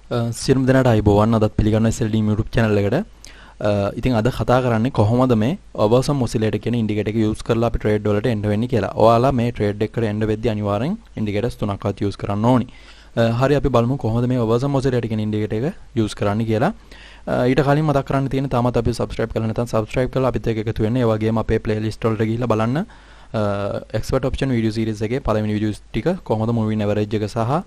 සියලුම දෙනාට අයබෝවන්. අදත් පිළිගන්න SLDEEM YouTube channel එකට. ඉතින් අද කතා කරන්නේ කොහොමද මේ අවසම් ඔසිලේටර් කියන ඉන්ඩිකේටර් එක යූස් කරලා අපි ට්‍රේඩ් වලට එන්න වෙන්නේ කියලා. ඔයාලා මේ ට්‍රේඩ් එකකට එන්න වෙද්දී අනිවාර්යෙන් ඉන්ඩිකේටර්ස් තුනක්වත් යූස් කරන්න ඕනි. හරි අපි බලමු කොහොමද මේ අවසම් ඔසිලේටර් කියන ඉන්ඩිකේටර් එක යූස් කරන්න කියලා. ඊට කලින් මතක් කරන්න තියෙන තාමත් අපි subscribe කරලා නැත්නම් subscribe කරලා අපිත් එක්ක එකතු වෙන්න. ඒ වගේම අපේ playlist වලට ගිහිල්ලා බලන්න expert option video series එකේ පළවෙනි videos ටික කොහොමද moving average එක සහ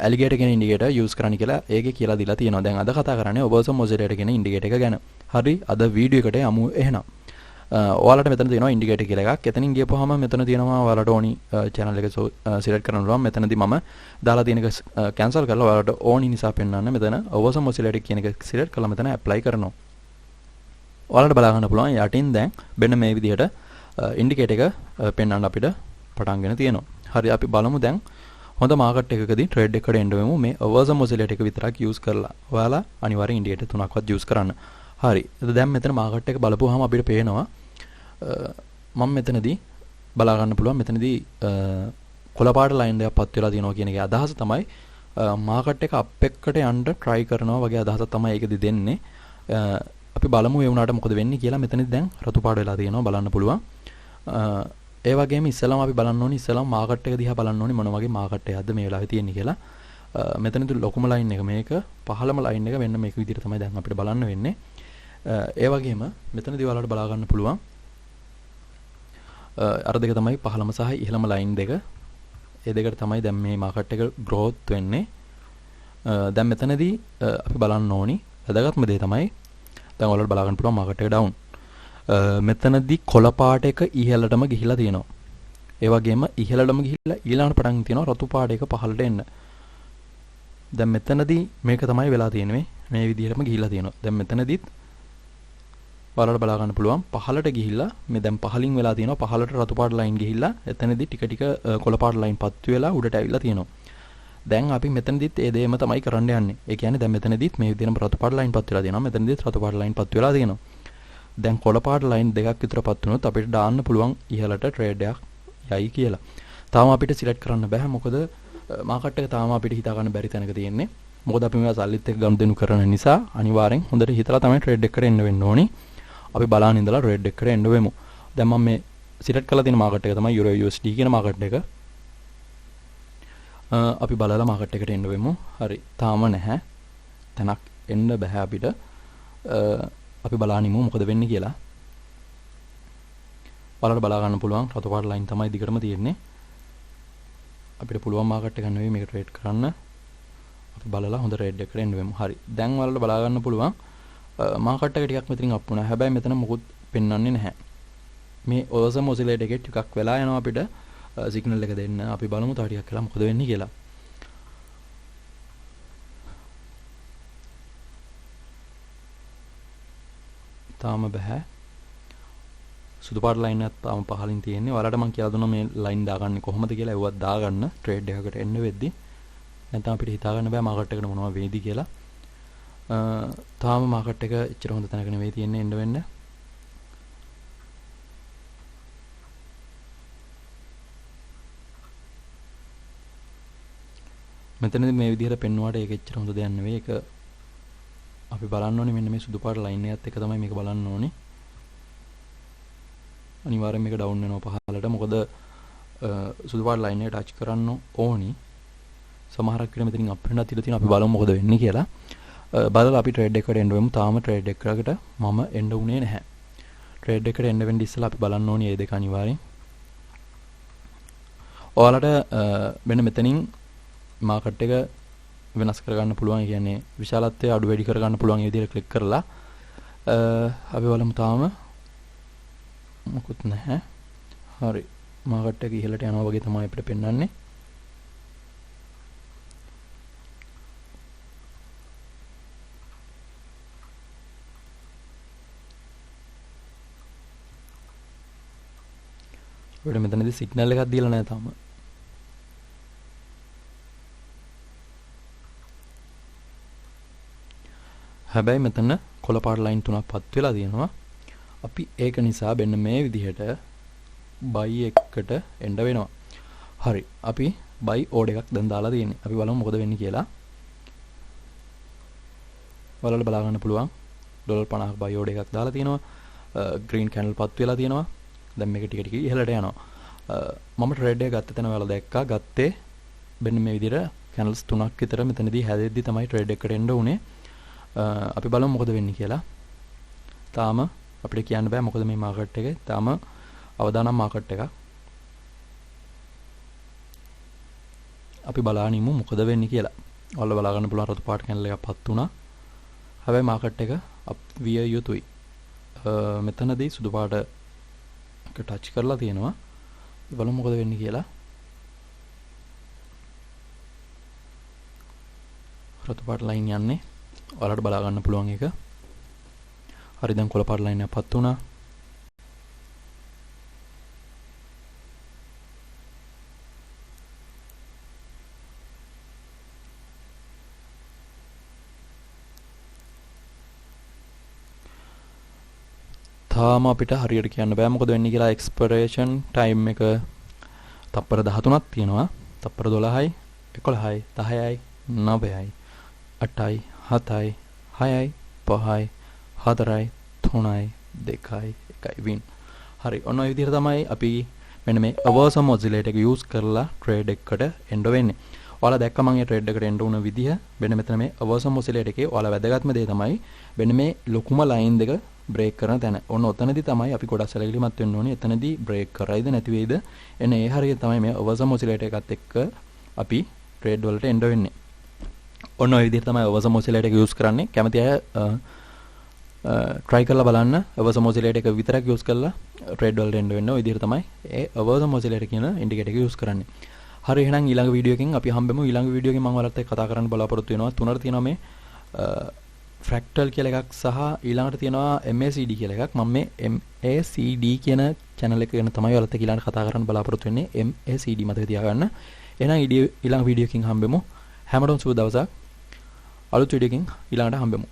alligator කියන indicator use කරන්න කියලා ඒකේ කියලා දීලා තියෙනවා. දැන් අද කතා කරන්නේ අවසම් oscillator කියන indicator එක ගැන. හරි අද වීඩියෝ එකට යමු එහෙනම්. ඔයාලට මෙතන තියෙනවා indicator කියලා එකක්. එතනින් ගියපුවාම මෙතන තියෙනවා ඔයාලට ඕනි channel එක select කරන්න පුළුවන්. මෙතනදී මම දාලා තියෙන එක cancel කරලා ඔයාලට ඕනි නිසා පෙන්වන්න මෙතන අවසම් oscillator කියන එක select කරලා මෙතන apply කරනවා. ඔයාලට බලා ගන්න පුළුවන් යටින් දැන් මෙන්න මේ විදිහට ඉන්ඩිකේටර් එක පෙන්වන්න අපිට පටන්ගෙන තියෙනවා. හරි අපි බලමු දැන් හොඳ මාකට් එකකදී ට්‍රේඩ් එකකට එන්න වෙමු මේ අවසම් ඔසිලේටර් එක විතරක් යූස් කරලා. ඔයාලා අනිවාර්යෙන් ඉන්ඩිකේටර් තුනක්වත් යූස් කරන්න. හරි. දැන් මෙතන මාකට් එක බලපුවාම අපිට පේනවා මම මෙතනදී බලා ගන්න පුළුවන් මෙතනදී කොළ පාට ලයින් එකක් පත් වෙලා තියෙනවා කියන එකේ අදහස තමයි මාකට් එක අප් එකකට යන්න try කරනවා වගේ අදහසක් තමයි ඒකෙදි දෙන්නේ. අපි බලමු ඒ වුණාට මොකද වෙන්නේ කියලා. මෙතනදී දැන් රතු පාට වෙලා තියෙනවා බලන්න පුළුවන්. ඒ වගේම ඉස්සෙල්ලාම අපි බලන්න ඕනේ ඉස්සෙල්ලාම මාකට් එක දිහා බලන්න ඕනේ මොන වගේ මාකට් එකක්ද මේ වෙලාවේ තියෙන්නේ කියලා. මෙතනදී ලොකුම ලයින් එක මේක පහළම ලයින් එක වෙන්න මේක විදිහට තමයි දැන් අපිට බලන්න වෙන්නේ. ඒ වගේම මෙතනදී ඔයාලට බලා ගන්න පුළුවන් අර දෙක තමයි පහළම සහ ඉහළම ලයින් දෙක. ඒ දෙකට තමයි දැන් මේ මාකට් එක growth වෙන්නේ. දැන් මෙතනදී අපි බලන්න ඕනි වැදගත්ම දේ තමයි දැන් ඔයාලට බලා ගන්න පුළුවන් මාකට් එක down. මෙතනදී කොළ පාට එක ඉහළටම ගිහිලා තියෙනවා. ඒ වගේම ඉහළටම ගිහිල්ලා ඊළඟට පටන් තියෙනවා රතු පාට එක පහළට එන්න. දැන් මෙතනදී මේක තමයි වෙලා තියෙන්නේ මේ විදිහටම ගිහිලා තියෙනවා. දැන් මෙතනදීත් ඔයාලට බලා ගන්න පුළුවන් පහළට ගිහිල්ලා මේ දැන් පහළින් වෙලා තියෙනවා පහළට රතු පාට ලයින් ගිහිල්ලා එතනදී ටික ටික කොළ පාට ලයින් පත්තු වෙලා උඩට ඇවිල්ලා තියෙනවා. දැන් අපි මෙතනදීත් ඒ දෙයම තමයි කරන්න යන්නේ. ඒ කියන්නේ දැන් මෙතනදීත් මේ විදිහටම රතු පාට ලයින් පත්තු වෙලා තියෙනවා. මෙතනදීත් රතු පාට ලයින් පත්තු වෙලා තියෙනවා. දැන් කොළ පාට ලයින් දෙකක් විතර පත් වුණොත් අපිට දාන්න පුළුවන් ඉහළට ට්‍රේඩ් එකක් යයි කියලා. තාම අපිට සිලෙක්ට් කරන්න බෑ මොකද මාකට් එක තාම අපිට හිතා ගන්න බැරි තැනක තියෙන්නේ. මොකද අපි මේවා සල්ලිත් එක්ක ගනුදෙනු කරන නිසා අනිවාර්යෙන් හොඳට හිතලා තමයි ට්‍රේඩ් එකකට එන්න වෙන්න ඕනි. අපි බලන්න ඉඳලා ට්‍රේඩ් එකකට එන්න වෙමු. දැන් මම මේ සිලෙක්ට් කරලා තියෙන මාකට් එක තමයි euro USD කියන මාකට් එක. අපි බලලා මාකට් එකට එන්න වෙමු. හරි. තාම නැහැ. තැනක් එන්න බෑ අපිට. අපි බලනිමු මොකද වෙන්නේ කියලා. ඔයාලට බලා ගන්න පුළුවන් රතු පාට ලයින් තමයි දිගටම තියෙන්නේ. අපිට පුළුවන් මාකට් එක නෙවෙයි මේක ට්‍රේඩ් කරන්න. අපි බලලා හොඳ ට්‍රේඩ් එකකට එන්න වෙමු. හරි. දැන් ඔයාලට බලා ගන්න පුළුවන් මාකට් එක ටිකක් මෙතනින් අප් වුණා. හැබැයි මෙතන මොකුත් පෙන්වන්නේ නැහැ. මේ අවසම් ඔසිලේටර් එකේ ටිකක් වෙලා යනවා අපිට සිග්නල් එක දෙන්න. අපි බලමු තව ටිකක් වෙලා මොකද වෙන්නේ කියලා. තාම බෑ. සුදු පාට ලයින් එකක් තාම පහලින් තියෙන්නේ. ඔයාලට මම කියලා දුන්නා මේ ලයින් දාගන්නේ කොහොමද කියලා. ඒවත් දාගන්න ට්‍රේඩ් එකකට එන්න වෙද්දි. නැත්නම් අපිට හිතා ගන්න බෑ මාකට් එකට මොනවද වෙයිද කියලා. තාම මාකට් එක එච්චර හොඳ තැනක නෙවෙයි තියෙන්නේ එන්න වෙන්න. මෙතනදී මේ විදිහට පෙන්වුවාට ඒක එච්චර හොඳ දෙයක් නෙවෙයි. ඒක අපි බලන්න ඕනේ මෙන්න මේ සුදු පාට ලයින් එකත් එක තමයි මේක බලන්න ඕනේ. අනිවාර්යෙන් මේක ඩවුන් වෙනවා පහළට. මොකද සුදු පාට ලයින් එක ටච් කරන්න ඕනි. සමහරක් විට මෙතනින් අප් වෙන්නත් ඉඩ තියෙනවා. අපි බලමු මොකද වෙන්නේ කියලා. බලලා අපි ට්‍රේඩ් එකකට එන්න වෙමු. තාම ට්‍රේඩ් එකකට මම එන්න උනේ නැහැ. ට්‍රේඩ් එකට එන්න වෙන්න ඉස්සෙල්ලා අපි බලන්න ඕනේ මේ දෙක අනිවාර්යෙන්. ඔයාලට මෙන්න මෙතනින් මාකට් එක වෙනස් කරගන්න පුළුවන්. කියන්නේ විශාලත්වය අඩු වැඩි කරගන්න පුළුවන් මේ විදිහට ක්ලික් කරලා. අපි බලමු තාම මොකුත් නැහැ. හරි. මාකට් එක ඉහළට යනවා වගේ තමයි අපිට පෙන්වන්නේ. අපිට මෙතනදී සිග්නල් එකක් දීලා නැහැ තාම. හැබැයි මෙතන කොළ පාට ලයින් තුනක් පත් වෙලා තියෙනවා. අපි ඒක නිසා මෙන්න මේ විදිහට buy එකකට එන්න වෙනවා. හරි. අපි buy order එකක් දැන් දාලා තියෙන්නේ. අපි බලමු මොකද වෙන්නේ කියලා. ඔයාලට බලා ගන්න පුළුවන් $50ක් buy order එකක් දාලා තියෙනවා. green candle පත් වෙලා තියෙනවා. දැන් මේක ටික ටික ඉහළට යනවා. මම trade එක ගත්ත තැන ඔයාලා දැක්කා. ගත්තේ මෙන්න මේ විදිහට candles 3ක් විතර මෙතනදී හැදෙද්දි තමයි trade එකට එන්න උනේ. අපි බලමු මොකද වෙන්නේ කියලා. තාම අපිට කියන්න බෑ මොකද මේ මාකට් එකේ තාම අවදානම් මාකට් එකක්. අපි බලනිමු මොකද වෙන්නේ කියලා. ඔයාලා බලා ගන්න පුළුවන් රතු පාට කැන්ඩල් එකක් පත් වුණා. හැබැයි මාකට් එක අප් විය යුතුයි. මෙතනදී සුදු පාට එක ටච් කරලා තියෙනවා. බලමු මොකද වෙන්නේ කියලා. රතු පාට ලයින් යන්නේ. ඔයාලට බලා ගන්න පුළුවන් එක. හරි දැන් කොළ පාට ලයින් එකක් පත් වුණා. තාම අපිට හරියට කියන්න බෑ මොකද වෙන්නේ කියලා. එක්ස්පිරේෂන් ටයිම් එක තප්පර 13ක් තියෙනවා. තප්පර 12යි 11යි 10යි 9යි 8යි 7යි 6යි 5යි 4යි 3යි 2යි 1යි වින්. හරි ඔන්න ඔය විදිහට තමයි අපි මෙන්න මේ අවසම ඔසිලේටර් එක යූස් කරලා ට්‍රේඩ් එකකට එන්න වෙන්නේ. ඔයාලා දැක්ක මම මේ ට්‍රේඩ් එකට එන්න උන විදිහ මෙන්න මෙතන මේ අවසම ඔසිලේටර් එකේ ඔයාලා වැදගත්ම දේ තමයි මෙන්න මේ ලොකුම ලයින් දෙක බ්‍රේක් කරන තැන. ඔන්න ඔතනදී තමයි අපි ගොඩක් සැලකිලිමත් වෙන්න ඕනේ. එතනදී බ්‍රේක් කරයිද නැති වෙයිද එන්න ඒ හරිය තමයි මේ අවසම ඔසිලේටර් එකත් එක්ක අපි ට්‍රේඩ් වලට එන්න වෙන්නේ. ඔන්න ඔය විදිහට තමයි අවසම ඔසිලේටර් එක යූස් කරන්නේ. කැමති අය try කරලා බලන්න. අවසම ඔසිලේටර් එක විතරක් යූස් කරලා ට්‍රේඩ් වලට එන්න වෙන්නේ. ඔය විදිහට තමයි ඒ අවසම ඔසිලේටර් කියන ඉන්ඩිකේටර් එක යූස් කරන්නේ. හරි එහෙනම් ඊළඟ වීඩියෝ එකකින් අපි හම්බෙමු. ඊළඟ වීඩියෝ එකකින් මම ඔයාලත් එක්ක කතා කරන්න බලාපොරොත්තු වෙනවා. තුනට තියෙනවා මේ ෆ්‍රැක්ටල් කියලා එකක් සහ ඊළඟට තියෙනවා MACD කියලා එකක්. මම මේ MACD කියන channel එක ගැන තමයි ඔයාලත් එක්ක ඊළඟට කතා කරන්න බලාපොරොත්තු වෙන්නේ. MACD මතක තියාගන්න. එහෙනම් ඊළඟ වීඩියෝ එකකින් හම්බෙමු. හැමෝටම සුබ දවසක්. අලුත් වීඩියෝ එකකින් ඊළඟට හම්බෙමු.